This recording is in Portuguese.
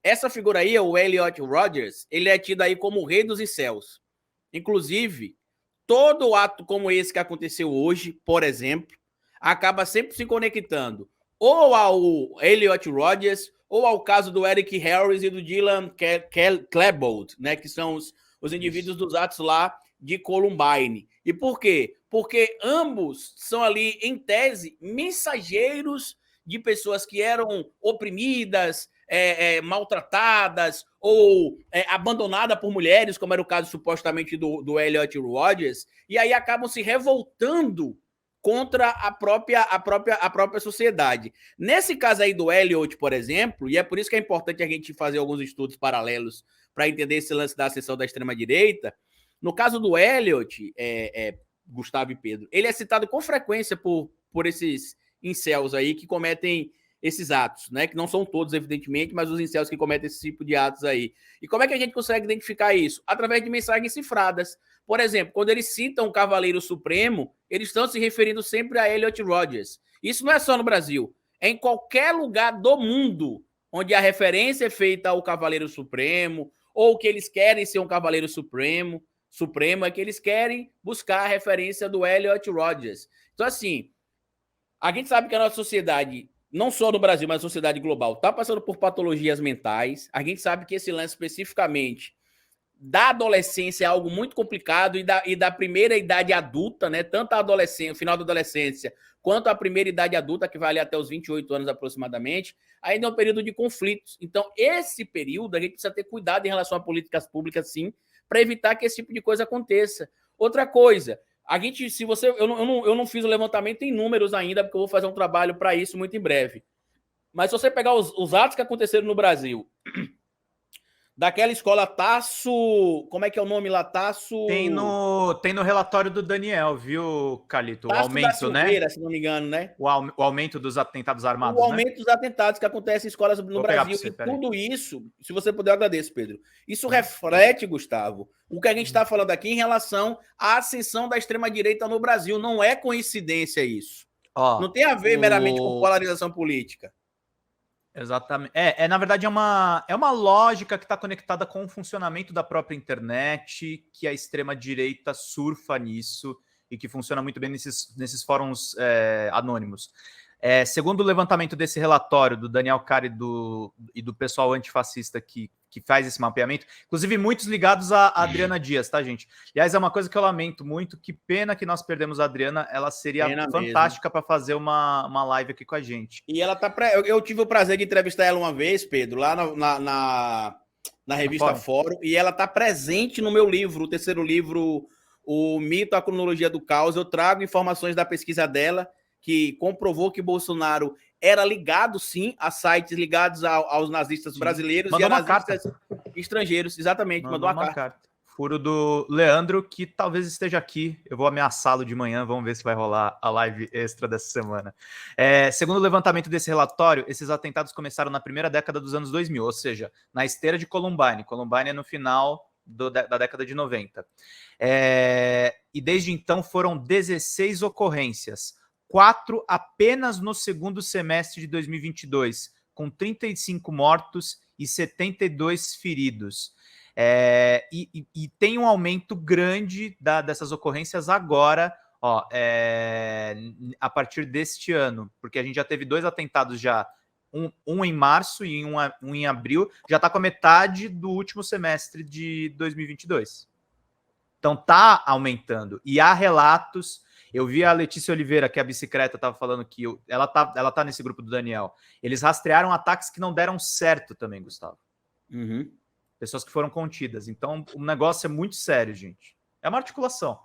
essa figura aí, o Elliot Rodgers, ele é tido aí como o rei dos incels. Inclusive, todo ato como esse que aconteceu hoje, por exemplo, acaba sempre se conectando ou ao Elliot Rodgers ou ao caso do Eric Harris e do Dylan Klebold, né, que são os indivíduos dos atos lá de Columbine. E por quê? Porque ambos são ali, em tese, mensageiros de pessoas que eram oprimidas, maltratadas ou abandonadas por mulheres, como era o caso supostamente do Elliot Rodgers, e aí acabam se revoltando contra a própria sociedade. Nesse caso aí do Elliot, por exemplo, e é por isso que é importante a gente fazer alguns estudos paralelos para entender esse lance da ascensão da extrema-direita, no caso do Elliot, Gustavo e Pedro, ele é citado com frequência por esses incels aí que cometem esses atos, né? Que não são todos, evidentemente, mas os incels que cometem esse tipo de atos aí. E como é que a gente consegue identificar isso? Através de mensagens cifradas. Por exemplo, quando eles citam o Cavaleiro Supremo, eles estão se referindo sempre a Elliot Rodgers. Isso não é só no Brasil. É em qualquer lugar do mundo onde a referência é feita ao Cavaleiro Supremo, ou que eles querem ser um Cavaleiro Supremo, é que eles querem buscar a referência do Elliot Rodgers. Então, assim, a gente sabe que a nossa sociedade, não só no Brasil, mas a sociedade global, está passando por patologias mentais. A gente sabe que esse lance especificamente da adolescência é algo muito complicado e da primeira idade adulta, né? Tanto a adolescência, o final da adolescência, quanto a primeira idade adulta, que vai ali até os 28 anos aproximadamente, ainda é um período de conflitos. Então, esse período, a gente precisa ter cuidado em relação a políticas públicas, sim, para evitar que esse tipo de coisa aconteça. Outra coisa, a gente, se você, eu não fiz o levantamento em números ainda, porque eu vou fazer um trabalho para isso muito em breve. Mas se você pegar os atos que aconteceram no Brasil, daquela escola Tasso, como é que é o nome lá? Tasso... Tem no relatório do Daniel, viu, Calito? O Tasso da aumento, né? Silveira, se não me engano, né? O aumento dos atentados O armados, né? aumento dos atentados que acontecem em escolas no Vou pegar para Brasil. você, E peraí. tudo isso, se você puder, eu agradeço, Pedro. Isso reflete, Gustavo, o que a gente está falando aqui em relação à ascensão da extrema-direita no Brasil. Não é coincidência isso. Ó, Não tem a ver meramente com polarização política. Exatamente. Na verdade, é uma lógica que está conectada com o funcionamento da própria internet, que a extrema-direita surfa nisso e que funciona muito bem nesses fóruns anônimos. Segundo o levantamento desse relatório do Daniel Cari e do pessoal antifascista que faz esse mapeamento, inclusive muitos ligados a Adriana Dias, tá, gente? Aliás, é uma coisa que eu lamento muito, que pena que nós perdemos a Adriana, ela seria fantástica para fazer uma live aqui com a gente. E ela tá. Eu tive o prazer de entrevistar ela uma vez, Pedro, lá na revista Fórum, e ela tá presente no meu livro, o terceiro livro, O Mito, a Cronologia do Caos. Eu trago informações da pesquisa dela, que comprovou que Bolsonaro era ligado, sim, a sites ligados aos nazistas brasileiros mandou e a nazistas estrangeiros. Exatamente, mandou uma carta. Furo do Leandro, que talvez esteja aqui. Eu vou ameaçá-lo de manhã, vamos ver se vai rolar a live extra dessa semana. Segundo o levantamento desse relatório, esses atentados começaram na primeira década dos anos 2000, ou seja, na esteira de Columbine. Columbine é no final da década de 90. E desde então foram 16 ocorrências, 4 apenas no segundo semestre de 2022, com 35 mortos e 72 feridos. E tem um aumento grande dessas ocorrências agora, a partir deste ano, porque a gente já teve 2 atentados já, um em março e um em abril, já está com a metade do último semestre de 2022. Então tá aumentando, e há relatos. Eu vi a Letícia Oliveira, que é a bicicleta, estava falando que ela tá nesse grupo do Daniel. Eles rastrearam ataques que não deram certo também, Gustavo. Uhum. Pessoas que foram contidas. Então, o negócio é muito sério, gente. É uma articulação.